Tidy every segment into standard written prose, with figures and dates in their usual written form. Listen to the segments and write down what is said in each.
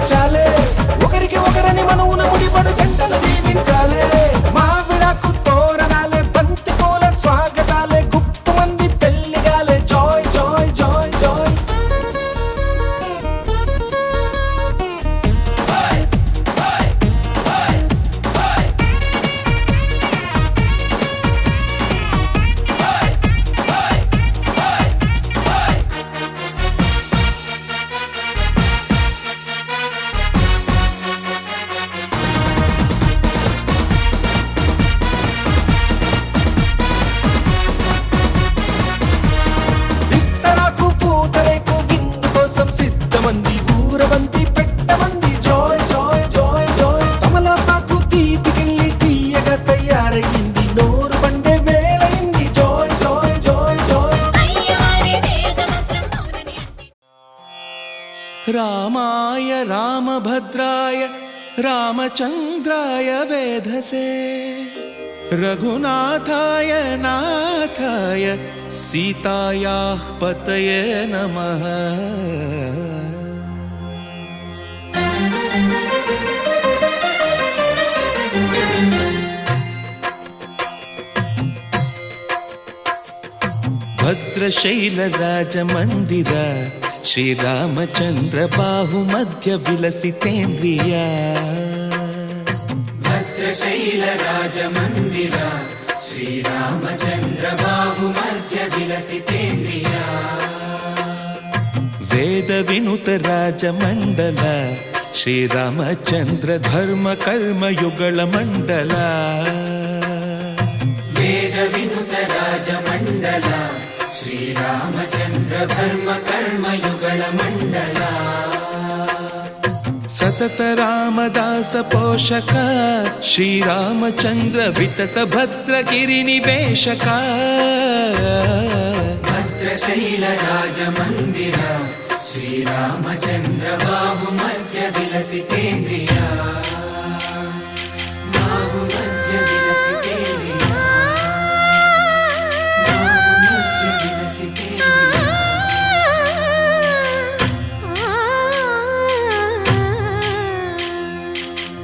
పంచాలే, ఒకరికి ఒకరని మనవున ముడిపడు జంటలు దీవించాలే. మా విడాకు తోరణాలే, బంతి పూల స్వాగతాలే, గుప్పు మంది పెళ్లిగాలే. Joy joy joy joy. సిద్ధమంది ఊరబంతి పెట్టమంది. Joy joy joy joy. తమలపాకు తీపికెళ్ళి తీయగా తయారయ్యింది, నోరు పండే వేళయింది. Joy joy joy joy. రామాయ రామభద్రాయ రామచంద్రాయ వేధసే, రఘునాథాయ నాథాయ సీతాయాః పతయే నమః. భద్రశైలరాజమందిర శ్రీరామచంద్ర బాహుమధ్య విలసితేంద్రియ. భద్రశైలరాజమందిర శ్రీరామచంద్ర బాహుమధ్య విలసితేంద్రియ. వేద వినుత రాజమండల శ్రీరామచంద్ర ధర్మ కర్మ యుగళ మండల. వేద వినుత రాజమండల శ్రీరామచంద్ర ధర్మ కర్మ యుగళ మండల. సతత రామదాస పోషక శ్రీరామచంద్ర వితత భద్రగిరి నివేశక. భద్రశైల రాజమందిర శ్రీరామచంద్ర బాహుమధ్య విలసితేంద్రియ. బాహుమధ్య విలసితేంద్రియ. బాహుమధ్య విలసితేంద్రియ.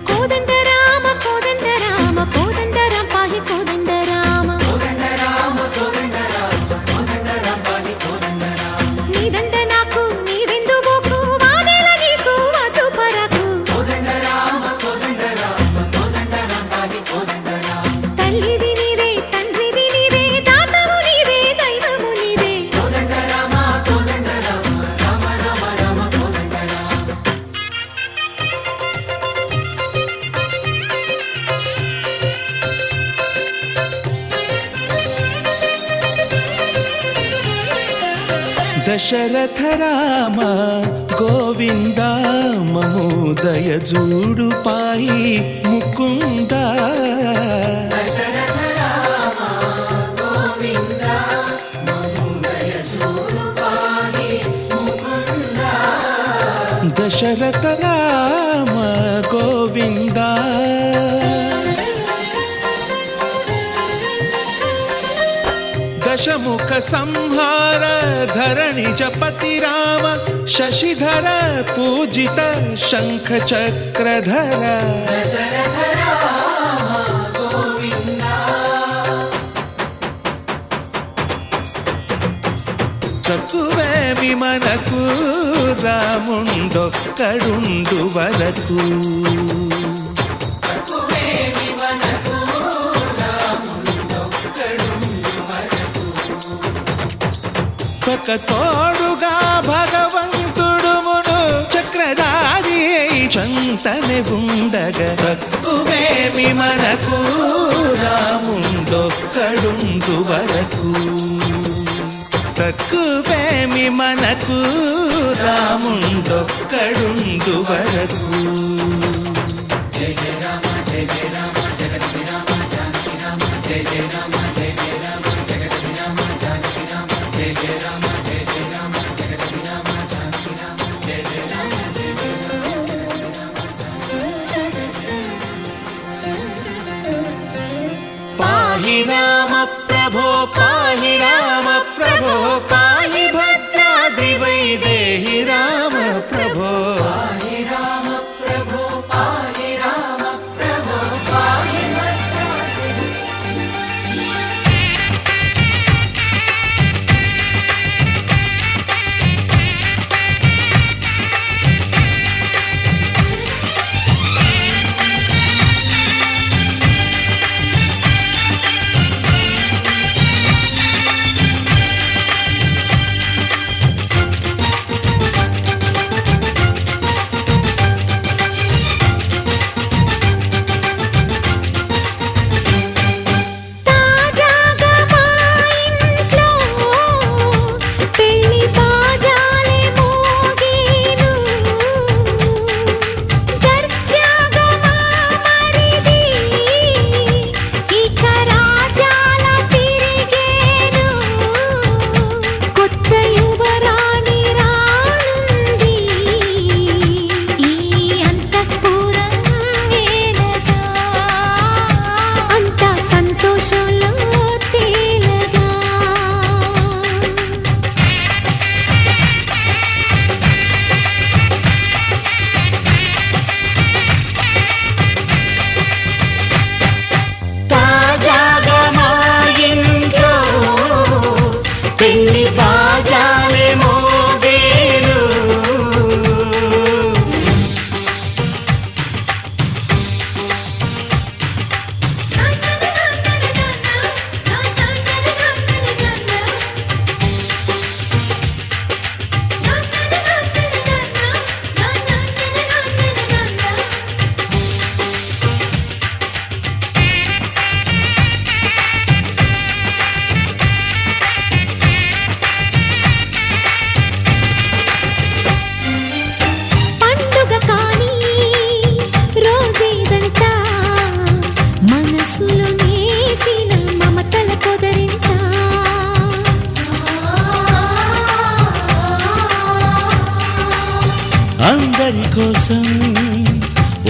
కోదండ రామ కోదండ రామ కోదండ రామ పాహి కోదండ రామ. కోదండ రామ కోదండ రామ కోదండ రామ పాహి కోదండ రామ. నీదండ నాకు నీవెందు బోకు, వాదేల నీకు వద్దు పరకు. కోదండ రామ కోదండ రామ కోదండ రామ పాహి కోదండ రామ. తల్లివి నీవే, తండ్రివి నీవే, దాతవు నీవే, దైవము నీవే. కోదండ రామ కోదండ రామ రామ రామ రామ కోదండ రామ. దశరథ రామ గోవింద మము దయజూడు పాయి ముకుంద. దశరథ రామ గోవింద మము దయచూడు పాహి ముకుంద. దశరథ రామ గోవింద. దశముఖ సంహార ధరణి జపతి రామ శశిధర పూజిత శంఖ చక్రధర. దశరథ రామ గోవింద. తక్కువేమి మనకు రాముండొక్కడుండు వరకు. తక్కువేమి మనకు రాముండొక్కడుండు వరకు. ఒక తోడుగా భగవంతుడు మును చక్రధారి చంతనే ఉండగ. తక్కువేమి మనకు రాముండొక్కడుండు వరకు. తక్కువేమి మనకు రాముండొక్కడుండు వరకు. జయ జయ రామ జయ జయ రామ జగతి రామ జానకి రామ జయ జయ రామ జయ జయ రామ జగతి రామ జానకి రామ జయ జయ రామ జయ జయ రామ జగతి రామ జానకి రామ జయ జయ రామ జయ జయ రామ జగతి రామ. పాహి రామ ప్రభో పాహి రామ ప్రభో పాహి భద్రాద్రి వైదేహి రామ ప్రభో. పాహి రామ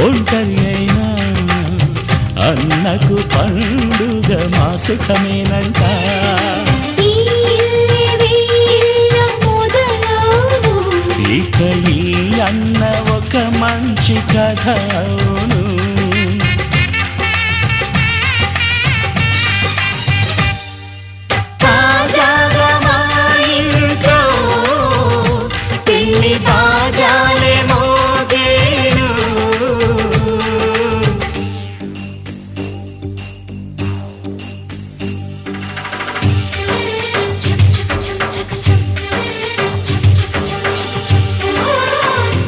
ఒంటరి అయినా అన్నకు పండుగ మా సుఖమేనంట. ఈ వీళ్ళ మొదలవును. ఇక ఈ అన్న ఒక మంచి కథ అవును. తాజాగా మా ఇంట్లో పెళ్లి బాజాలే మోగేను. చక్ చక్ చక్ చక్ చక్. చక్ చక్ చక్ చక్ చక్.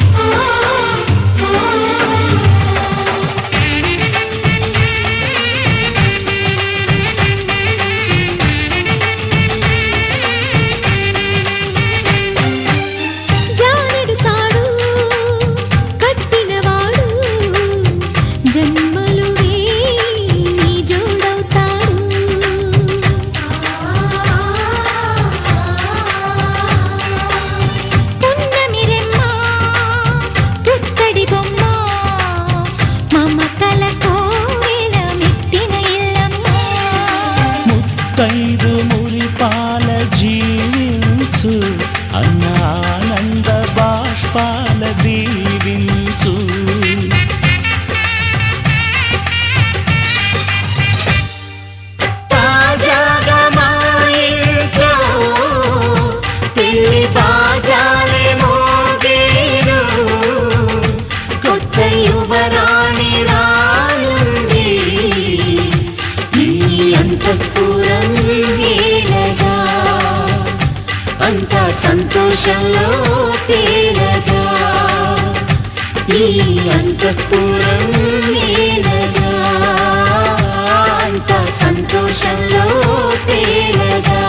జానెడు తాడు కట్టినవాడు జన్మలు వేయి జోడవుతాడు. పున్నమిరెమ్మ పుత్తడి బొమ్మ మమతల కోవెల మెట్టిన ఇల్లమ్మ. ముత్తైదు మురిపాల జీవించు అన్న ఆనంద బాష్పాల దీవించు. తాజాగా మా ఇంట్లో పెళ్లి బాజాలే మోగేను. కొత్త యువరాణి రానుంది ఈ అంతఃపురం ఏలగా. అంతా సంతోషంలో తేలగా ఈ అంతఃపురం ఏలగా. అంతా సంతోషంలో తేలగా.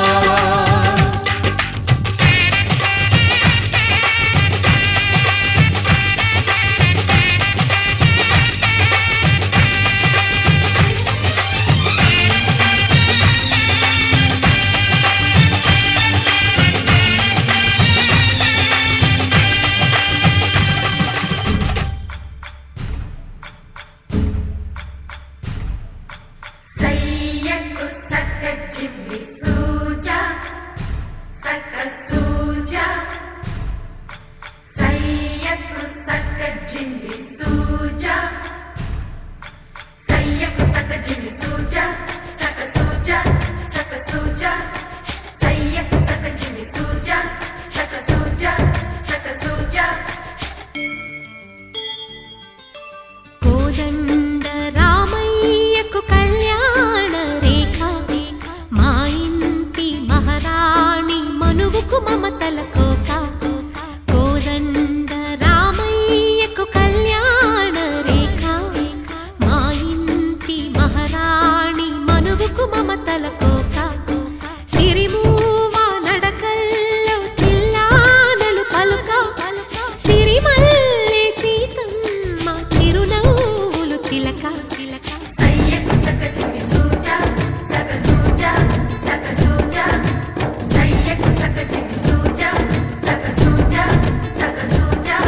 సయ్యకు సక్క చిమ్మి సూజా సక్క సూజా సయ్యకు సక్క జిమ్మి సూజా సయ్యకు సక్క జిమ్మి సూజా సక్క సూజా సక్క సూజా సయ్యకు సక్క జిమ్మి సూజా సక్క సూజా సక్క సూజా. కోదండ రామయ్యకు కళ్యాణ రేఖ మా ఇంటి మహారాణి మనువుకు మమతల కోక. కోదండ రామయ్యకు కళ్యాణ రేఖ మా ఇంటి మహారాణి మనువుకు మమతల కోక. సిరిమూవ నడకల్లో చిల్లానలు పలుక. సిరిమల్లె సీతమ్మ చిరునవ్వులు చిలక. సయ్యకు సక్క చిమ్మి సూజా సక్క సూజా సక్క సూజా సయ్యకు సక్క చిమ్మి సూజా సక్క సూజా సక్క సూజా.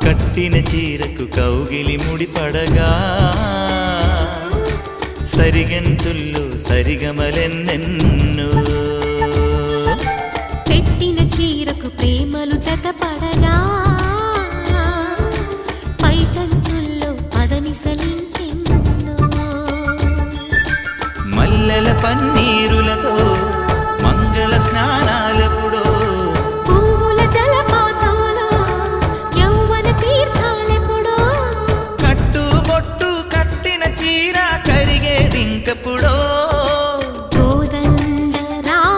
కట్టిన చీరకు కౌగిలి ముడిపడగా సరిగంతుల్లో సరిగమలెన్నెన్నో. పెట్టిన చీరకు ప్రేమలు జతపడగా పైకంచుల్లో పదనిసలింకెన్నో. మల్లెల పన్నీరులతో మంగళ స్నానాలెప్పుడో. పువ్వుల జలపాతంలో యౌవన తీర్థాలెప్పుడో. కట్టుబొట్టు కట్టిన చీర కరిగేదింకప్పుడో. కోదండ రామ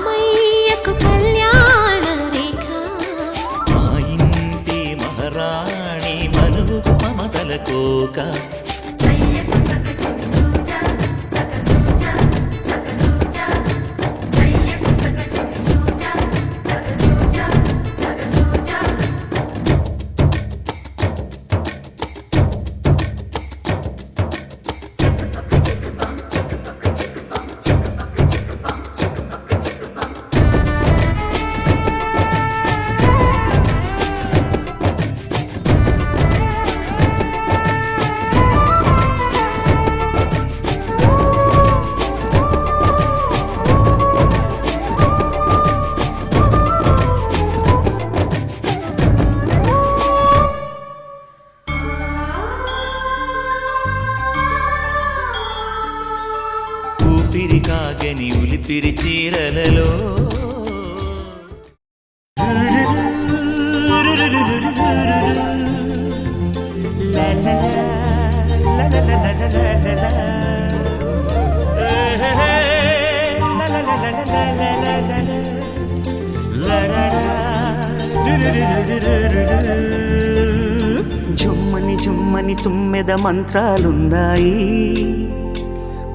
తుమ్మెద మంత్రాలున్నాయి,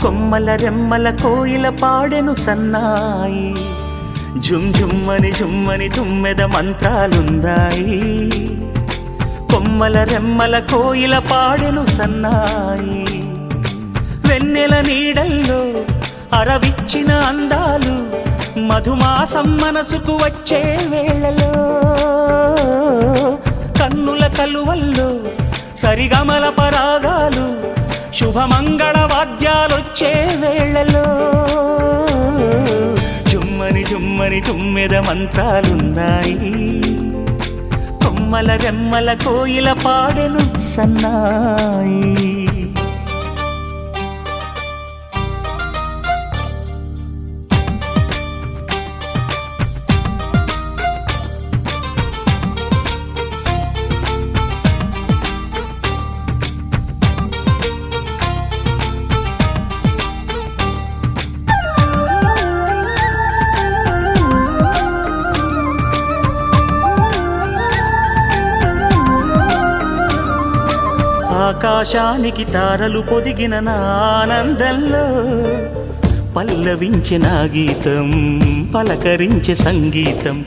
కొమ్మల రెమ్మల కోయిల పాడెను సన్నాయి. జుమ్మని తుమ్మెద మంత్రాలున్నాయి, కొమ్మల రెమ్మల కోయిల పాడెను సన్నాయి. వెన్నెల నీడల్లో అరవిచ్చిన అందాలు, మధుమాసం మనసుకు వచ్చే వేళలో, కన్నుల కలువల్లో సరిగమల పరాగాలు, శుభమంగళ వాద్యాలొచ్చే వేళలో. జుమ్మని తుమ్మెద మంత్రాలున్నాయి, కొమ్మల రెమ్మల కోయిల పాడెను సన్నాయి. ఆకాశానికి తారలు పొదిగిన నా ఆనందంలో, పల్లవించే నా గీతం పలకరించే సంగీతం.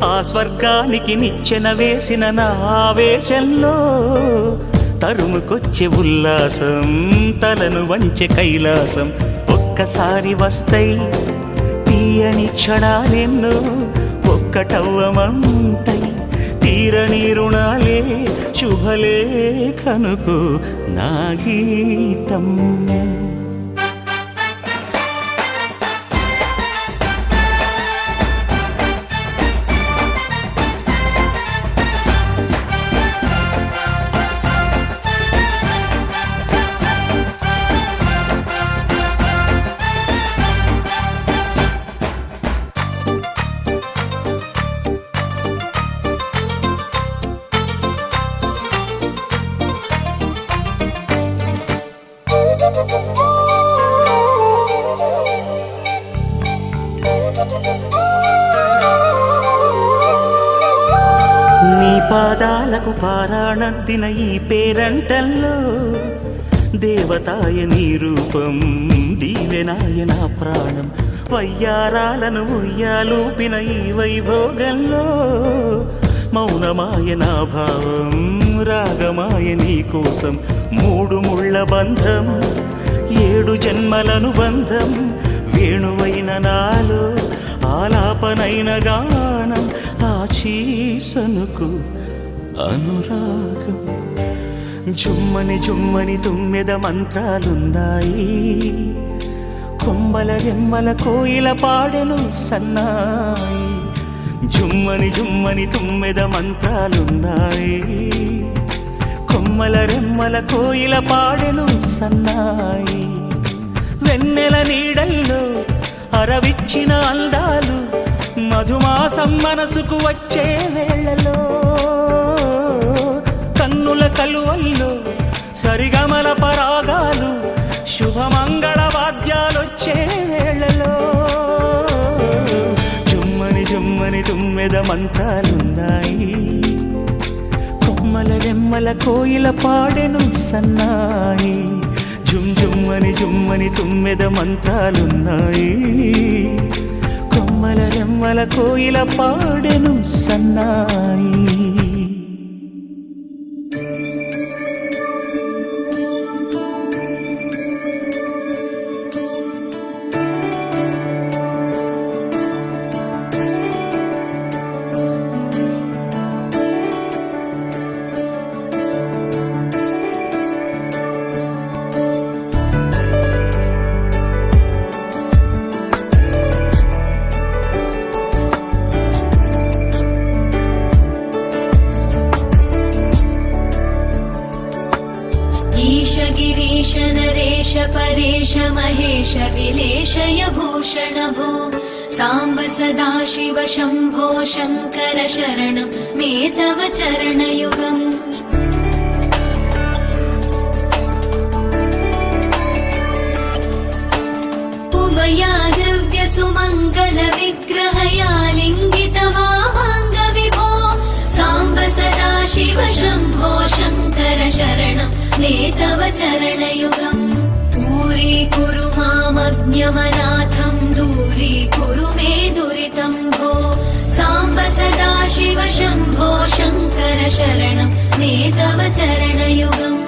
ఆ స్వర్గానికి నిచ్చెన వేసిన నా ఆవేశంలో, తరుముకొచ్చే ఉల్లాసం తలను వంచే కైలాసం. ఒక్కసారి వస్తై తీయని క్షణాలెన్నో, ఒక్కటవ్వమంటై తీరని రుణాలే శుభలేఖనుకు నా గీతం. నీ పాదాలకు పారాణద్దిన ఈ పేరంటల్లో, దేవతాయ నీ రూపం దీవెనాయ నా ప్రాణం. వయ్యారాలను ఉయ్యాలూపిన ఈ వైభోగంలో, మౌనమాయ నా భావం రాగమాయ నీ కోసం. మూడు ముళ్ళ బంధం 7 జన్మలను బంధం, వేణువైన నాలో ఆలాపనైన గానం. ఆశీసనుకు అనురాగం. జుమ్మని తుమ్మెద మంత్రాలున్నాయి, కొమ్మల రెమ్మల కోయిల పాడెను సన్నాయి. జుమ్మని తుమ్మెద మంత్రాలున్నాయి, కొమ్మల రెమ్మల కోయిల పాడెను సన్నాయి. వెన్నెల నీడల్లో అరవిచ్చిన అందాలు, మధుమాసం మనసుకు వచ్చే వేళలో, కన్నుల కలువల్లో సరిగమల పరాగాలు, శుభమంగళ వాద్యాలొచ్చే వేళలో. జుమ్మని తుమ్మెద మంత్రాలున్నాయి, కొమ్మల రెమ్మల కోయిల పాడెను సన్నాయి. జుమ్మని తుమ్మెద మంత్రాలున్నాయి, కొమ్మల రెమ్మల కోయిల పాడెను సన్నాయి. गिरीश नरेश परेश महेश विलेशय भूषण भो साम्ब सदाशिव शम्भो शङ्कर शरणं मे तव चरणयुगम् उभयादिव्य सुमङ्गल विग्रहया लिङ्गित वामाङ्ग विभो साम्ब सदाशिव शम्भो शङ्कर शरणं मे तव चरणयुगम् दूरीकुरु मामज्ञमनाथम् दूरीकुरु मे दुरितम् भो साम्ब सदा शिव शम्भो शङ्कर शरणम् मे तव चरणयुगम्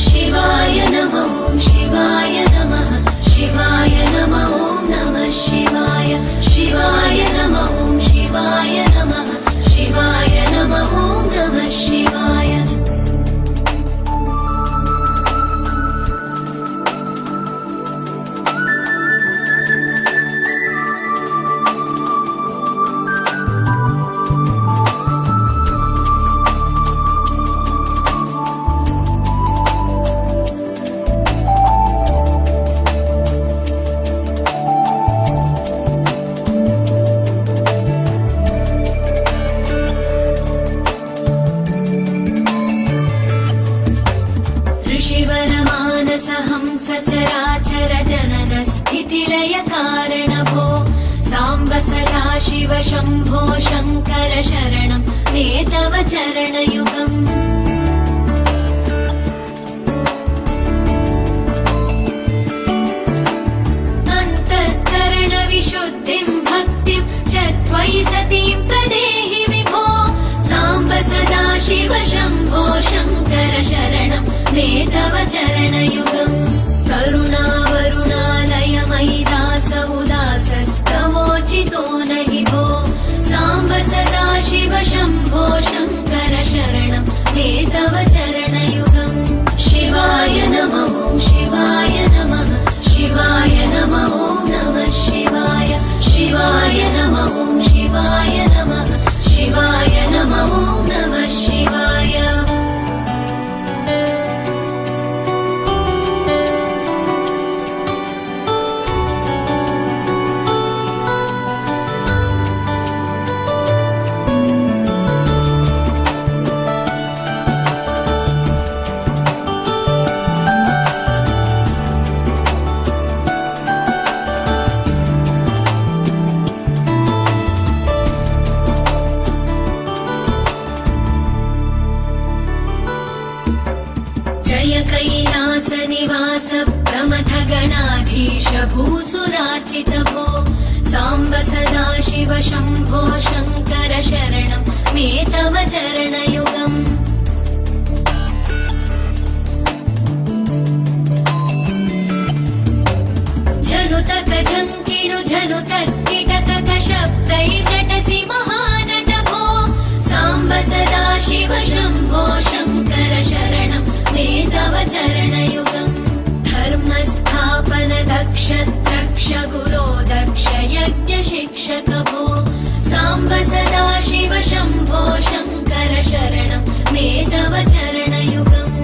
शिवाय नमो शिवाय नमः शिवाय नमो नमः शिवाय शिवाय नमो शिवाय नमः शिवाय नमो नमः शिवाय सचराचर जनन स्थितिलय कारण भो साम्ब सदा शिव शम्भो शङ्कर शरणं मे तव चरणयुगम् अन्तःकरण विशुद्धिं भक्तिं च त्वयि सतीं प्रदेहि विभो साम्ब सदा शिव शम्भो शङ्कर शरणं मे तव चरणयुगम् करुणावरुणालय मयि दास उदासस्तवोचितो न हि भो साम्ब सदा शिव शम्भो शङ्कर शरणं मे तव चरणयुगम् शिवाय नमो शिवाय नमः शिवाय नमो नमः शिवाय शिवाय नमो शिवाय नमः शिवाय नमो नमः शिवाय कैलासनिवास प्रमथ गणाधीश भूसुराचित भो साम्ब सदा शिव शम्भो शङ्कर शरणं मे तव चरणयुगम् झनुतक झङ्किणु झनुतक किटतक शब्दैर्नटसि महानट भो साम्ब सदा शिव शम्भो शङ्कर शरणं मे तव चरणयुगम् धर्मस्थापन दक्ष द्रक्ष गुरो दक्ष यज्ञ शिक्षक भो साम्ब सदा शिव शम्भो शङ्कर शरणं मे तव चरणयुगम्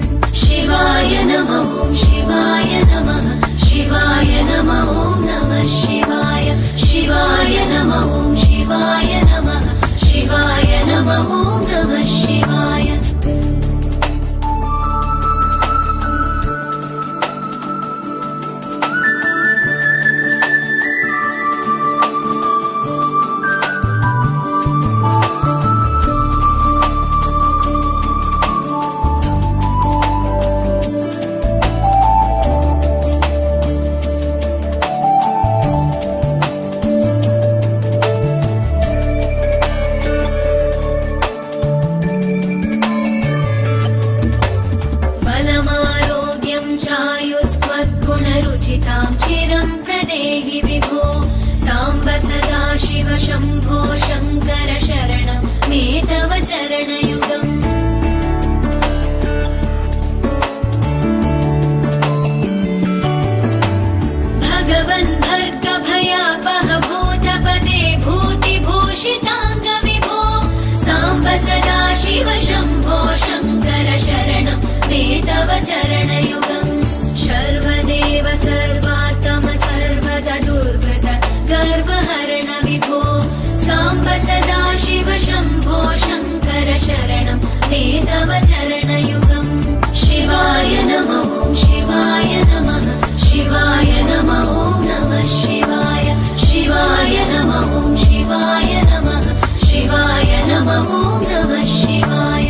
शिवाय नमो शिवाय नमः शिवाय नमो नमः शिवाय शिवाय नमो शिवाय नमः शिवाय नमो नमः शिवाय गुणरुचितां चिरं प्रदेहि विभो साम्ब सदा शिव शम्भो शङ्कर शरणं मे तव चरणयुगम् भगवन् भर्ग भयापह भूतपते भूतिभूषिताङ्ग विभो साम्ब सदा शिव शम्भो शङ्कर शरणं मे तव चरणयुगम् सर्वदेव सर्वात्म सर्वद दुर्वृत गर्वहरण विभो साम्ब सदा शिव शम्भो शङ्कर शरणं मे तव चरणयुगम् शिवाय नमो शिवाय नमः शिवाय नमो नमः शिवाय शिवाय नमो शिवाय नमः शिवाय नमो नमः शिवाय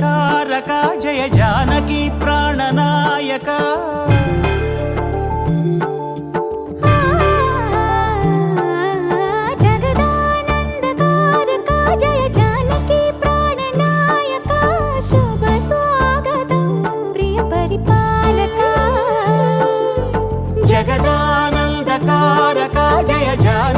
జగదానందకారక జయ జానకి ప్రాణనాయక జగదానందకారక జయ జానకి ప్రాణనాయక శుభ స్వాగతం ప్రియ పరిపాలక జగదానందకారక జయ జానకి